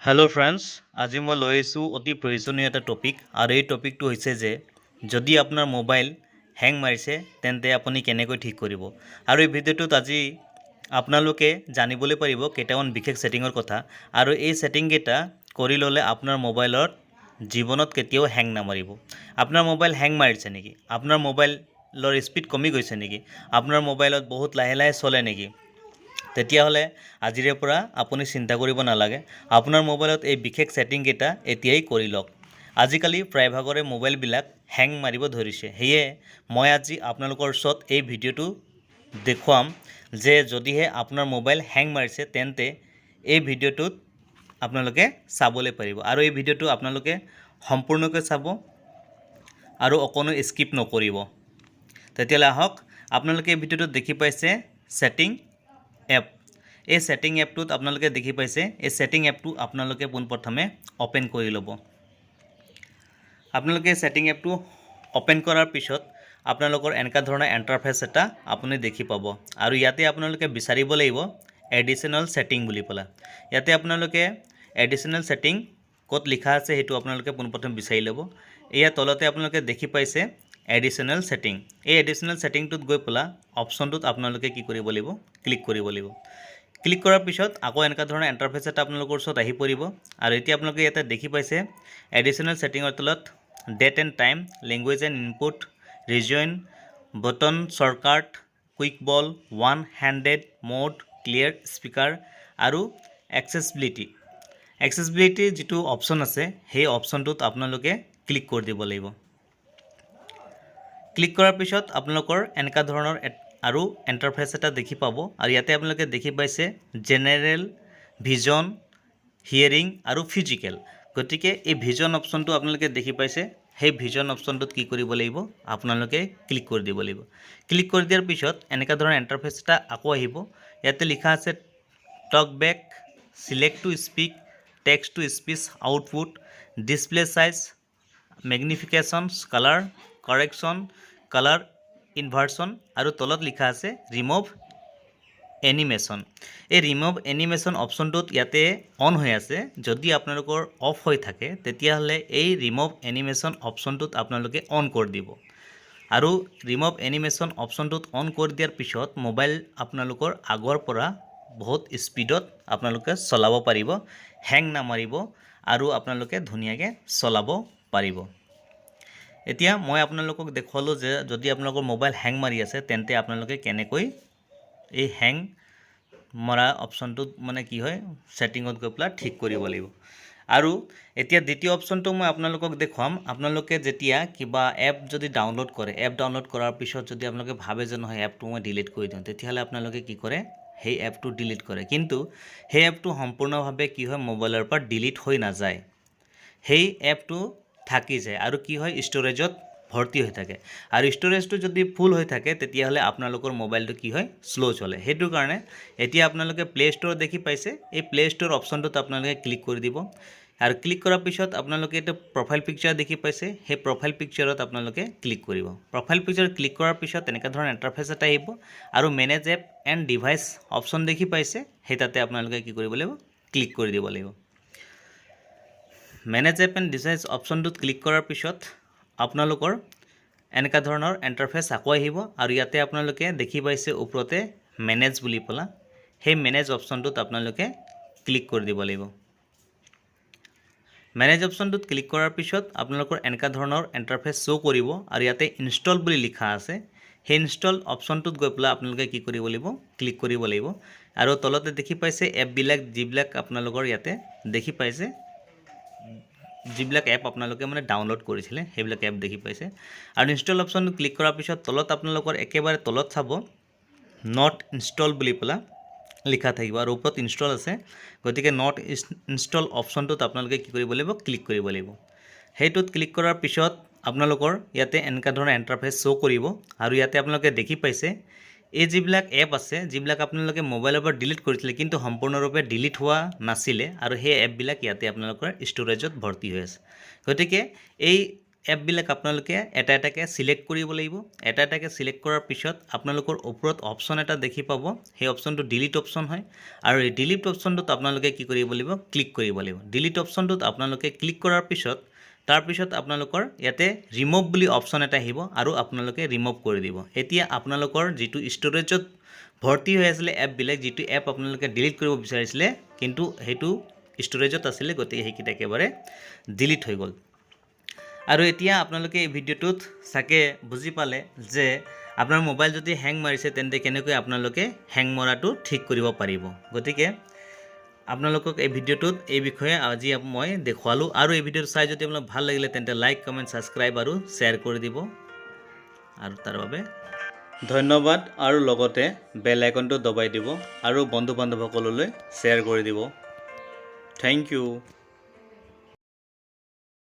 Hello' friends, আজি মই লৈ আহিছোঁ অতি প্ৰয়োজনীয় এটা টপিক আৰু এই টপিকটো হৈছে যে যদি আপোনাৰ মোবাইল হেং মাৰিছে তেন্তে আপুনি কেনেকৈ ঠিক কৰিব। আৰু এই ভিডিঅ'টোত আজি আপোনালোকে জানিবলৈ পাৰিব কেইটামান বিশেষ ছেটিঙৰ কথা আৰু এই ছেটিংকেইটা কৰি ল'লে আপোনাৰ মোবাইলত জীৱনত কেতিয়াও হেং নামাৰিব। আপোনাৰ মোবাইল হেং মাৰিছে নেকি? আপোনাৰ মোবাইলৰ স্পীড কমি গৈছে নেকি? আপোনাৰ মোবাইলত বহুত লাহে লাহে চলে নেকি? তেতিয়াহ'লে আজিৰে পৰা আপুনি চিন্তা কৰিব নালাগে। আপোনাৰ মোবাইলত এই বিশেষ ছেটিংকেইটা এতিয়াই কৰি লওক। আজিকালি প্ৰায়ভাগৰে মোবাইলবিলাক হেং মাৰিব ধৰিছে। সেয়ে মই আজি আপোনালোকৰ ওচৰত এই ভিডিঅ'টো দেখুৱাম যে যদিহে আপোনাৰ মোবাইল হেং মাৰিছে তেন্তে এই ভিডিঅ'টোত আপোনালোকে চাবলৈ পাৰিব আৰু এই ভিডিঅ'টো আপোনালোকে সম্পূৰ্ণকৈ চাব আৰু অকণো স্কিপ নকৰিব। তেতিয়াহ'লে আহক, আপোনালোকে এই ভিডিঅ'টোত দেখি পাইছে ছেটিং এপ। এই ছেটিং এপটোত আপোনালোকে দেখি পাইছে এই ছেটিং এপটো আপোনালোকে পোনপ্ৰথমে অ'পেন কৰি ল'ব। আপোনালোকে ছেটিং এপটো অ'পেন কৰাৰ পিছত আপোনালোকৰ এনেকুৱা ধৰণৰ ইণ্টাৰফেচ এটা আপুনি দেখি পাব আৰু ইয়াতে আপোনালোকে বিচাৰিব লাগিব এডিশ্যনেল ছেটিং বুলি পেলাই। ইয়াতে আপোনালোকে এডিশ্যনেল ছেটিং ক'ত লিখা আছে সেইটো আপোনালোকে পোনপ্ৰথমে বিচাৰি ল'ব। এয়া তলতে আপোনালোকে দেখি পাইছে এডিশ্যনেল ছেটিং। এই এডিশ্যনেল ছেটিংটোত গৈ পেলাই অপশ্যনটোত আপোনালোকে কি কৰিব লাগিব? ক্লিক কৰিব লাগিব। ক্লিক কৰাৰ পিছত আকৌ এনেকুৱা ধৰণৰ ইণ্টাৰফেচ এটা আপোনালোকৰ ওচৰত আহি পৰিব আৰু এতিয়া আপোনালোকে ইয়াতে দেখি পাইছে এডিশ্যনেল ছেটিঙৰ তলত date and time, language and input, region, button shortcut, quick ball, one handed mode, clear speaker আৰু এক্সেছিবিলিটি যিটো অপশ্যন আছে সেই অপশ্যনটোত আপোনালোকে ক্লিক কৰি দিব লাগিব। ক্লিক কৰাৰ পিছত আপোনালোকৰ এনেকুৱা ধৰণৰ আৰু ইণ্টাৰফেচ এটা দেখি পাব আৰু ইয়াতে আপোনালোকে দেখি পাইছে জেনেৰেল, ভিজন, হিয়াৰিং আৰু ফিজিকেল। গতিকে এই ভিজন অপশ্যনটো আপোনালোকে দেখি পাইছে, সেই ভিজন অপশ্যনটোত কি কৰিব লাগিব? আপোনালোকে ক্লিক কৰি দিব লাগিব। ক্লিক কৰি দিয়াৰ পিছত এনেকুৱা ধৰণৰ ইণ্টাৰফেচ এটা আকৌ আহিব। ইয়াতে লিখা আছে talk back, select to speak, text to speech output, display size, magnification, colour correction, colour inversion আৰু তলত লিখা আছে ৰিমুভ এনিমেশ্যন। এই ৰিমুভ এনিমেশ্যন অপশ্যনটোত ইয়াতে অন হৈ আছে। যদি আপোনালোকৰ অফ হৈ থাকে তেতিয়াহ'লে এই ৰিমুভ এনিমেশ্যন অপশ্যনটোত আপোনালোকে অন কৰি দিব আৰু ৰিমুভ এনিমেশ্যন অপশ্যনটোত অন কৰি দিয়াৰ পিছত মোবাইল আপোনালোকৰ আগৰ পৰা বহুত স্পীডত আপোনালোকে চলাব পাৰিব, হেং নামাৰিব আৰু আপোনালোকে ধুনীয়াকৈ চলাব পাৰিব। এতিয়া মই আপোনালোকক দেখুৱালোঁ যে যদি আপোনালোকৰ মোবাইল হেং মাৰি আছে তেন্তে আপোনালোকে কেনেকৈ এই হেং মৰা অপশ্যনটোত কি হয় ছেটিঙত গৈ পেলাই ঠিক কৰিব লাগিব। আৰু এতিয়া দ্বিতীয় অপশ্যনটো মই আপোনালোকক দেখুৱাম। আপোনালোকে যেতিয়া কিবা এপ যদি ডাউনলোড কৰে, এপ ডাউনলোড কৰাৰ পিছত যদি আপোনালোকে ভাবে যে নহয় এপটো মই ডিলিট কৰি দিওঁ, তেতিয়াহ'লে আপোনালোকে কি কৰে? সেই এপটো ডিলিট কৰে। কিন্তু সেই এপটো সম্পূৰ্ণভাৱে কি হয় মোবাইলৰ পৰা ডিলিট হৈ নাযায়, সেই এপটো থাকি যায় আৰু কি হয় ষ্ট'ৰেজত ভৰ্তি হৈ থাকে। আৰু ষ্ট'ৰেজটো যদি ফুল হৈ থাকে তেতিয়াহ'লে আপোনালোকৰ মোবাইলটো কি হয়? শ্ল' চলে। সেইটো কাৰণে এতিয়া আপোনালোকে প্লে ষ্ট'ৰ দেখি পাইছে, এই প্লে ষ্ট'ৰ অপশ্যনটোত আপোনালোকে ক্লিক কৰি দিব আৰু ক্লিক কৰাৰ পিছত আপোনালোকে এইটো প্ৰফাইল পিকচাৰ দেখি পাইছে, সেই প্ৰফাইল পিকচাৰত আপোনালোকে ক্লিক কৰিব। প্ৰফাইল পিকচাৰ ক্লিক কৰাৰ পিছত এনেকুৱা ধৰণৰ ইণ্টাৰফেচ এটা আহিব আৰু manage app and device option দেখি পাইছে, সেই তাতে আপোনালোকে কি কৰিব লাগিব? ক্লিক কৰি দিব লাগিব। মেনেজ এপ এণ্ড ডিভাইচ অপশ্যনটোত ক্লিক কৰাৰ পিছত আপোনালোকৰ এনেকুৱা ধৰণৰ ইণ্টাৰফেচ আকৌ আহিব আৰু ইয়াতে আপোনালোকে দেখি পাইছে ওপৰতে মেনেজ বুলি পেলাই, সেই মেনেজ অপশ্যনটোত আপোনালোকে ক্লিক কৰি দিব লাগিব। মেনেজ অপশ্যনটোত ক্লিক কৰাৰ পিছত আপোনালোকৰ এনেকুৱা ধৰণৰ ইণ্টাৰফেচ শ্ব' কৰিব আৰু ইয়াতে ইনষ্টল বুলি লিখা আছে, সেই ইনষ্টল অপশ্যনটোত গৈ পেলাই আপোনালোকে কি কৰিব লাগিব? ক্লিক কৰিব লাগিব। আৰু তলতে দেখি পাইছে এপবিলাক যিবিলাক আপোনালোকৰ ইয়াতে দেখি পাইছে, যিবিলাক এপ আপোনালোকে ডাউনলোড কৰিছিলে সেইবিলাক এপ দেখি পাইছে। আৰু ইনষ্টল অপশ্যনটো ক্লিক কৰাৰ পিছত তলত আপোনালোকৰ একেবাৰে তলত চাব নট ইনষ্টল বুলি পেলাই লিখা থাকিব আৰু ওপৰত ইনষ্টল আছে। গতিকে নট ইনষ্টল অপশ্যনটোত আপোনালোকে কি কৰিব লাগিব? ক্লিক কৰিব লাগিব। সেইটোত ক্লিক কৰাৰ পিছত আপোনালোকৰ ইয়াতে এনেকুৱা ধৰণৰ ইণ্টাৰফেচ শ্ব' কৰিব আৰু ইয়াতে আপোনালোকে দেখি পাইছে এই যিবিলাক এপ আছে, যিবিলাক আপোনালোকে মোবাইলৰ পৰা ডিলিট কৰিছিলে কিন্তু সম্পূৰ্ণৰূপে ডিলিট হোৱা নাছিলে আৰু সেই এপবিলাক ইয়াতে আপোনালোকৰ ষ্ট'ৰেজত ভৰ্তি হৈ আছে। গতিকে এই এপবিলাক আপোনালোকে এটা এটাকৈ চিলেক্ট কৰিব লাগিব। এটা এটাকৈ চিলেক্ট কৰাৰ পিছত আপোনালোকৰ ওপৰত অপশ্যন এটা দেখি পাব, সেই অপশ্যনটো ডিলিট অপশ্যন হয়। আৰু এই ডিলিট অপশ্যনটোত আপোনালোকে কি কৰিব লাগিব, ক্লিক কৰিব লাগিব। ডিলিট অপশ্যনটোত আপোনালোকে ক্লিক কৰাৰ পিছত তাৰপিছত আপোনালোকৰ ইয়াতে ৰিমুভ বুলি অপশ্যন এটা আহিব আৰু আপোনালোকে ৰিমুভ কৰি দিব। এতিয়া আপোনালোকৰ যিটো ষ্ট'ৰেজত ভৰ্তি হৈ আছিলে এপবিলাক, যিটো এপ আপোনালোকে ডিলিট কৰিব বিচাৰিছিলে কিন্তু সেইটো ষ্ট'ৰেজত আছিলে, গতিকে সেইকেইটা একেবাৰে ডিলিট হৈ গ'ল। আৰু এতিয়া আপোনালোকে এই ভিডিঅ'টোত চাগে বুজি পালে যে আপোনাৰ মোবাইল যদি হেং মাৰিছে তেন্তে কেনেকৈ আপোনালোকে হেং মৰাটো ঠিক কৰিব পাৰিব। গতিকে আপোনালোকক এই ভিডিঅ'টোত এই বিষয়ে আজি মই দেখুৱালোঁ। আৰু এই ভিডিঅ'টো চাই যদি আপোনালোক ভাল লাগিলে তেন্তে লাইক, কমেণ্ট, ছাবস্ক্ৰাইব আৰু শ্বেয়াৰ কৰি দিব। আৰু তাৰ বাবে ধন্যবাদ। আৰু লগতে বেল আইকনটো দবাই দিব আৰু বন্ধু বান্ধৱসকললৈ শ্বেয়াৰ কৰি দিব। Thank U.